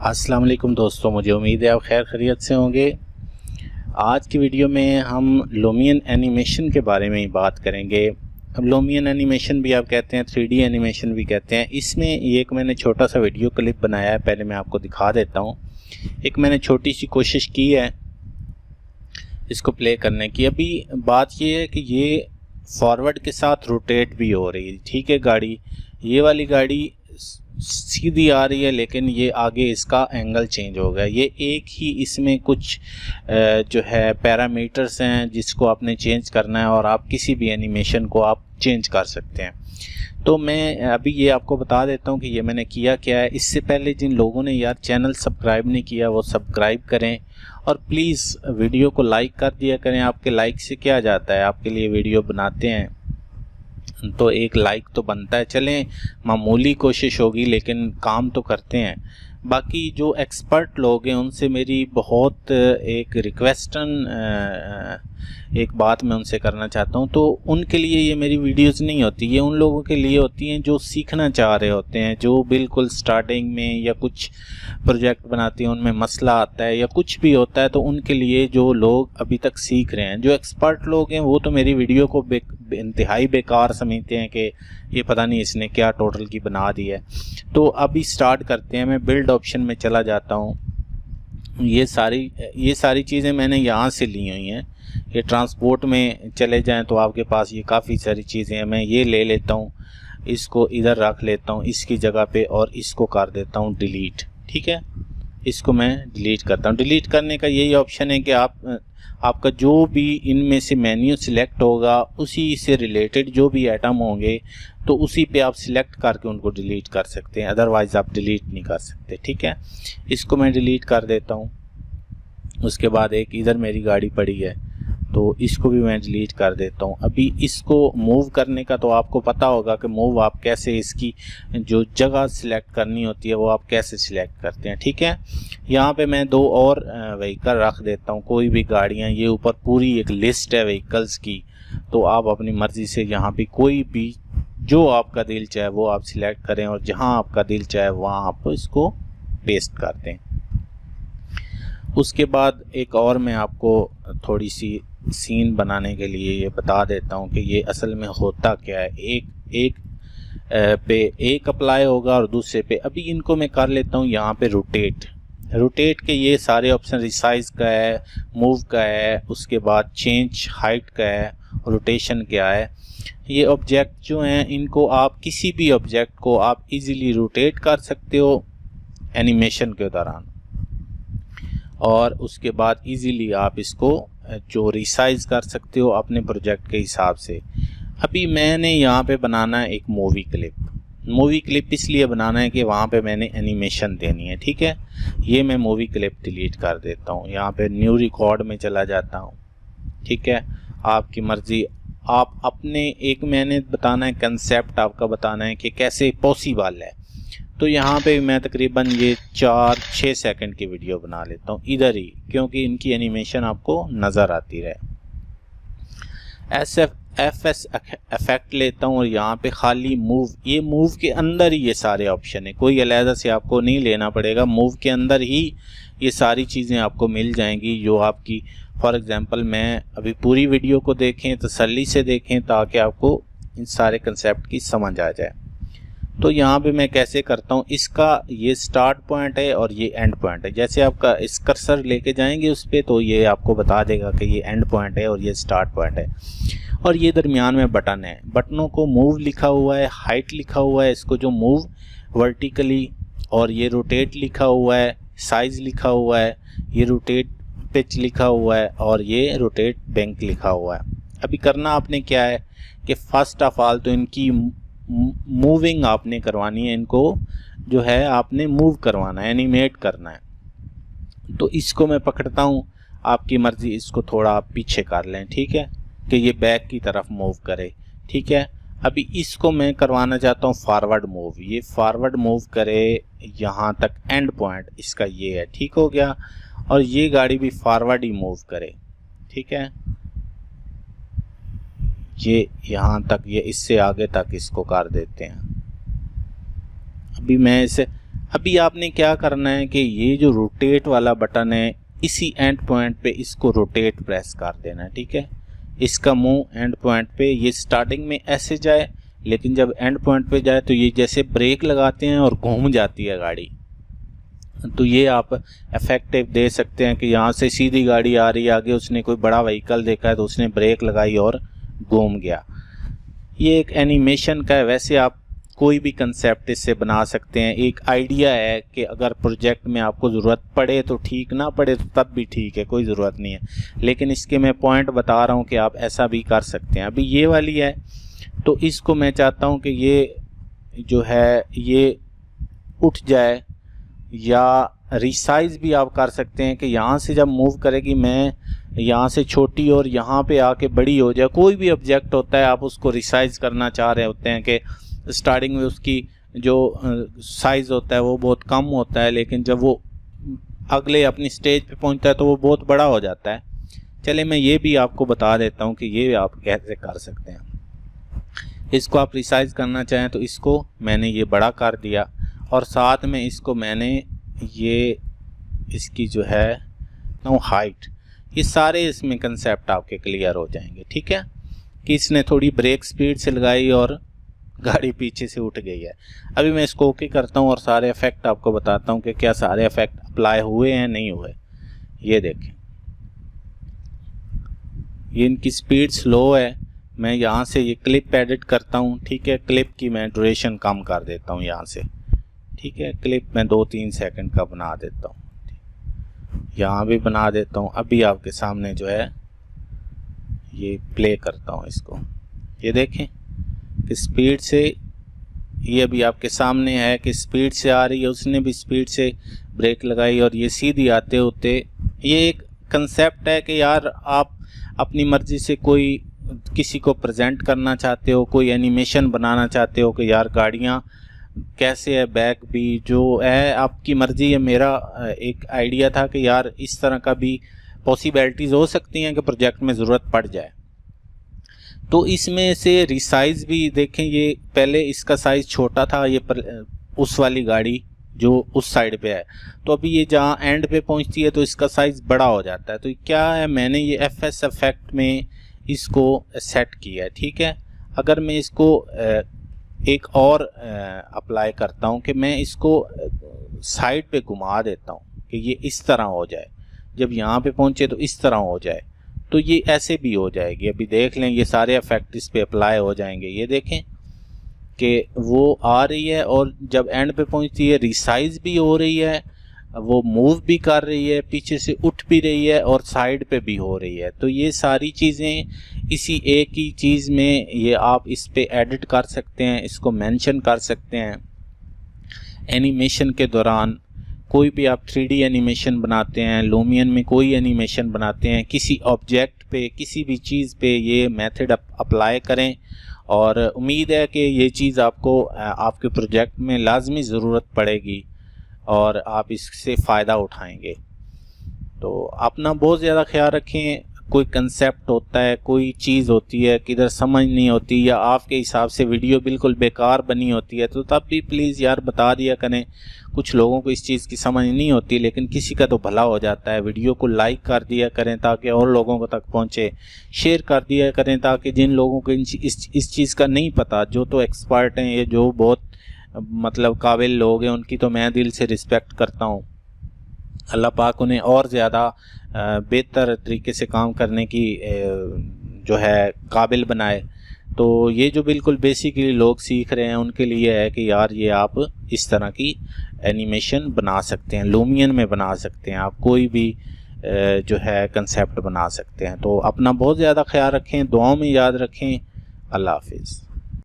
अस्सलाम वालेकुम दोस्तों, मुझे उम्मीद है आप खैर खैरियत से होंगे। आज की वीडियो में हम लुमियन एनिमेशन के बारे में ही बात करेंगे। अब लुमियन एनिमेशन भी आप कहते हैं, 3D एनिमेशन भी कहते हैं। इसमें एक मैंने छोटा सा वीडियो क्लिप बनाया है, पहले मैं आपको दिखा देता हूँ। एक मैंने छोटी सी कोशिश की है इसको प्ले करने की। अभी बात ये है कि ये फॉरवर्ड के साथ रोटेट भी हो रही है, ठीक है। गाड़ी, ये वाली गाड़ी सीधी आ रही है, लेकिन ये आगे इसका एंगल चेंज हो गया। ये एक ही इसमें कुछ जो है पैरामीटर्स हैं जिसको आपने चेंज करना है, और आप किसी भी एनिमेशन को आप चेंज कर सकते हैं। तो मैं अभी ये आपको बता देता हूँ कि ये मैंने किया क्या है। इससे पहले जिन लोगों ने यार चैनल सब्सक्राइब नहीं किया वो सब्सक्राइब करें, और प्लीज़ वीडियो को लाइक कर दिया करें। आपके लाइक से क्या जाता है, आपके लिए वीडियो बनाते हैं तो एक लाइक तो बनता है। चलें, मामूली कोशिश होगी लेकिन काम तो करते हैं। बाकी जो एक्सपर्ट लोग हैं उनसे मेरी बहुत एक एक बात मैं उनसे करना चाहता हूं। तो उनके लिए ये मेरी वीडियोस नहीं होती, ये उन लोगों के लिए होती हैं जो सीखना चाह रहे होते हैं, जो बिल्कुल स्टार्टिंग में या कुछ प्रोजेक्ट बनाते हैं उनमें मसला आता है या कुछ भी होता है। तो उनके लिए, जो लोग अभी तक सीख रहे हैं, जो एक्सपर्ट लोग हैं, वो तो मेरी वीडियो को इंतहाई बेकार समझते हैं कि ये पता नहीं इसने क्या टोटल की बना दी है। तो अभी स्टार्ट करते हैं। मैं बिल्ड ऑप्शन में चला जाता हूँ। ये सारी चीज़ें मैंने यहाँ से ली हुई हैं। ये ट्रांसपोर्ट में चले जाएं तो आपके पास ये काफ़ी सारी चीज़ें हैं। मैं ये ले लेता हूँ, इसको इधर रख लेता हूँ इसकी जगह पे, और इसको कर देता हूँ डिलीट। ठीक है, इसको मैं डिलीट करता हूँ। डिलीट करने का यही ऑप्शन है कि आपका जो भी इनमें से मेन्यू सिलेक्ट होगा, उसी से रिलेटेड जो भी आइटम होंगे तो उसी पे आप सिलेक्ट करके उनको डिलीट कर सकते हैं, अदरवाइज़ आप डिलीट नहीं कर सकते। ठीक है, इसको मैं डिलीट कर देता हूँ। उसके बाद एक इधर मेरी गाड़ी पड़ी है तो इसको भी मैं डिलीट कर देता हूँ। अभी इसको मूव करने का तो आपको पता होगा कि मूव आप कैसे, इसकी जो जगह सिलेक्ट करनी होती है वो आप कैसे सिलेक्ट करते हैं। ठीक है, यहाँ पे मैं दो और व्हीकल रख देता हूँ, कोई भी गाड़ियाँ। ये ऊपर पूरी एक लिस्ट है व्हीकल्स की, तो आप अपनी मर्ज़ी से यहाँ पे कोई भी जो आपका दिल चाहे वो आप सिलेक्ट करें, और जहाँ आपका दिल चाहे वहाँ आप इसको पेस्ट कर दें। उसके बाद एक और मैं आपको थोड़ी सी सीन बनाने के लिए ये बता देता हूँ कि ये असल में होता क्या है। एक पे एक अप्लाई होगा और दूसरे पे, अभी इनको मैं कर लेता हूँ यहाँ पे रोटेट के ये सारे ऑप्शन, रिसाइज का है, मूव का है, उसके बाद चेंज हाइट का है, रोटेशन क्या है। ये ऑब्जेक्ट जो हैं इनको आप किसी भी ऑब्जेक्ट को आप इजीली रोटेट कर सकते हो एनिमेशन के दौरान, और उसके बाद इजीली आप इसको जो रिसाइज कर सकते हो अपने प्रोजेक्ट के हिसाब से। अभी मैंने यहाँ पे बनाना है एक मूवी क्लिप इसलिए बनाना है कि वहाँ पे मैंने एनिमेशन देनी है। ठीक है, ये मैं मूवी क्लिप डिलीट कर देता हूँ। यहाँ पे न्यू रिकॉर्ड में चला जाता हूँ। ठीक है, आपकी मर्ज़ी, आप अपने एक मैंने बताना है कंसेप्ट, आपका बताना है कि कैसे पॉसिबल है। तो यहाँ पे मैं तकरीबन ये 4-6 सेकंड की वीडियो बना लेता हूँ इधर ही, क्योंकि इनकी एनिमेशन आपको नज़र आती रहे। एफएस इफेक्ट लेता हूँ और यहाँ पे खाली मूव, ये मूव के अंदर ही ये सारे ऑप्शन है, कोई अलहदा से आपको नहीं लेना पड़ेगा। मूव के अंदर ही ये सारी चीज़ें आपको मिल जाएंगी जो आपकी, फॉर एग्जांपल मैं अभी पूरी वीडियो को देखें, तसल्ली से देखें, ताकि आपको इन सारे कंसेप्ट की समझ आ जाए। तो यहाँ पे मैं कैसे करता हूँ, इसका ये स्टार्ट पॉइंट है और ये एंड पॉइंट है। जैसे आपका इस कर्सर लेके जाएंगे उस पर तो ये आपको बता देगा कि ये एंड पॉइंट है और ये स्टार्ट पॉइंट है। और ये दरमियान में बटन है, बटनों को मूव लिखा हुआ है, हाइट लिखा हुआ है, इसको जो मूव वर्टिकली, और ये रोटेट लिखा हुआ है, साइज लिखा हुआ है, ये रोटेट पिच लिखा हुआ है, और ये रोटेट बैंक लिखा हुआ है। अभी करना आपने क्या है कि फर्स्ट ऑफ ऑल तो इनकी मूविंग आपने करवानी है, इनको जो है आपने मूव करवाना है, एनिमेट करना है। तो इसको मैं पकड़ता हूँ, आपकी मर्ज़ी, इसको थोड़ा आप पीछे कर लें। ठीक है, कि ये बैक की तरफ मूव करे। ठीक है, अभी इसको मैं करवाना चाहता हूँ फॉरवर्ड मूव, ये फॉरवर्ड मूव करे यहाँ तक, एंड पॉइंट इसका ये है। ठीक हो गया, और ये गाड़ी भी फॉरवर्ड ही मूव करे। ठीक है, ये यहाँ तक, ये इससे आगे तक इसको कर देते हैं। अभी मैं इसे अभी आपने क्या करना है कि ये जो रोटेट वाला बटन है इसी एंड पॉइंट पे इसको रोटेट प्रेस कर देना है, ठीक है। इसका मुंह एंड पॉइंट पे, ये स्टार्टिंग में ऐसे जाए लेकिन जब एंड पॉइंट पे जाए तो ये जैसे ब्रेक लगाते हैं और घूम जाती है गाड़ी। तो ये आप इफेक्टिव दे सकते हैं कि यहाँ से सीधी गाड़ी आ रही है, आगे उसने कोई बड़ा व्हीकल देखा है तो उसने ब्रेक लगाई और घूम गया। ये एक एनिमेशन का है। वैसे आप कोई भी कंसेप्ट इससे बना सकते हैं। एक आइडिया है कि अगर प्रोजेक्ट में आपको ज़रूरत पड़े तो ठीक, ना पड़े तो तब भी ठीक है, कोई ज़रूरत नहीं है, लेकिन इसके मैं पॉइंट बता रहा हूँ कि आप ऐसा भी कर सकते हैं। अभी ये वाली है तो इसको मैं चाहता हूँ कि ये जो है ये उठ जाए, या रिसाइज भी आप कर सकते हैं कि यहाँ से जब मूव करेगी मैं यहाँ से छोटी और यहाँ पे आके बड़ी हो जाए। कोई भी ऑब्जेक्ट होता है आप उसको रिसाइज करना चाह रहे होते हैं कि स्टार्टिंग में उसकी जो साइज़ होता है वो बहुत कम होता है, लेकिन जब वो अगले अपनी स्टेज पे पहुंचता है तो वो बहुत बड़ा हो जाता है। चले मैं ये भी आपको बता देता हूँ कि ये आप कैसे कर सकते हैं। इसको आप रिसाइज करना चाहें तो इसको मैंने ये बड़ा कर दिया और साथ में इसको मैंने ये इसकी जो है नो हाइट, ये सारे इसमें कंसेप्ट आपके क्लियर हो जाएंगे, ठीक है। कि इसने थोड़ी ब्रेक स्पीड से लगाई और गाड़ी पीछे से उठ गई है। अभी मैं इसको ओके करता हूँ और सारे इफेक्ट आपको बताता हूँ कि क्या सारे इफेक्ट अप्लाई हुए हैं नहीं हुए। ये देखें, ये इनकी स्पीड स्लो है। मैं यहाँ से ये क्लिप एडिट करता हूँ, ठीक है। क्लिप की मैं ड्यूरेशन कम कर देता हूँ यहाँ से, ठीक है। क्लिप मैं 2-3 सेकंड का बना देता हूँ, यहाँ भी बना देता हूँ। अभी आपके सामने जो है ये प्ले करता हूँ इसको, ये देखें कि स्पीड से, ये अभी आपके सामने है कि स्पीड से आ रही है, उसने भी स्पीड से ब्रेक लगाई और ये सीधी आते होते। ये एक कंसेप्ट है कि यार आप अपनी मर्ज़ी से कोई किसी को प्रेजेंट करना चाहते हो, कोई एनिमेशन बनाना चाहते हो कि यार गाड़ियाँ कैसे है, बैक भी जो है आपकी मर्ज़ी है। मेरा एक आइडिया था कि यार इस तरह का भी पॉसिबिलिटीज़ हो सकती हैं कि प्रोजेक्ट में ज़रूरत पड़ जाए। तो इसमें से रिसाइज भी देखें, ये पहले इसका साइज़ छोटा था, ये उस वाली गाड़ी जो उस साइड पे है, तो अभी ये जहाँ एंड पे पहुंचती है तो इसका साइज़ बड़ा हो जाता है। तो क्या है, मैंने ये FS इफेक्ट में इसको सेट किया है, ठीक है। अगर मैं इसको एक और अप्लाई करता हूँ कि मैं इसको साइड पे घुमा देता हूँ कि ये इस तरह हो जाए, जब यहाँ पे पहुँचे तो इस तरह हो जाए, तो ये ऐसे भी हो जाएगी। अभी देख लें, ये सारे इफेक्ट इस पे अप्लाई हो जाएंगे। ये देखें कि वो आ रही है और जब एंड पे पहुँचती है रिसाइज भी हो रही है, वो मूव भी कर रही है, पीछे से उठ भी रही है और साइड पे भी हो रही है। तो ये सारी चीज़ें इसी एक ही चीज़ में ये आप इस पे एडिट कर सकते हैं, इसको मेंशन कर सकते हैं। एनिमेशन के दौरान कोई भी आप 3D एनिमेशन बनाते हैं, लूमियन में कोई एनिमेशन बनाते हैं, किसी ऑब्जेक्ट पे, किसी भी चीज़ पे ये मेथड अप्लाई करें और उम्मीद है कि ये चीज़ आपको आपके प्रोजेक्ट में लाजमी ज़रूरत पड़ेगी और आप इससे फ़ायदा उठाएंगे। तो अपना बहुत ज़्यादा ख्याल रखें। कोई कंसेप्ट होता है, कोई चीज़ होती है किधर समझ नहीं होती या आपके हिसाब से वीडियो बिल्कुल बेकार बनी होती है, तो तब भी प्लीज़ यार बता दिया करें। कुछ लोगों को इस चीज़ की समझ नहीं होती, लेकिन किसी का तो भला हो जाता है। वीडियो को लाइक कर दिया करें ताकि और लोगों को तक पहुँचे, शेयर कर दिया करें ताकि जिन लोगों को इस चीज़ का नहीं पता, जो तो एक्सपर्ट हैं, ये जो बहुत मतलब काबिल लोग हैं, उनकी तो मैं दिल से रिस्पेक्ट करता हूँ। अल्लाह पाक उन्हें और ज़्यादा बेहतर तरीके से काम करने की जो है काबिल बनाए। तो ये जो बिल्कुल बेसिकली लोग सीख रहे हैं उनके लिए है कि यार ये आप इस तरह की एनिमेशन बना सकते हैं, लूमियन में बना सकते हैं, आप कोई भी जो है कंसेप्ट बना सकते हैं। तो अपना बहुत ज़्यादा ख्याल रखें, दुआओं में याद रखें। अल्लाह हाफिज़।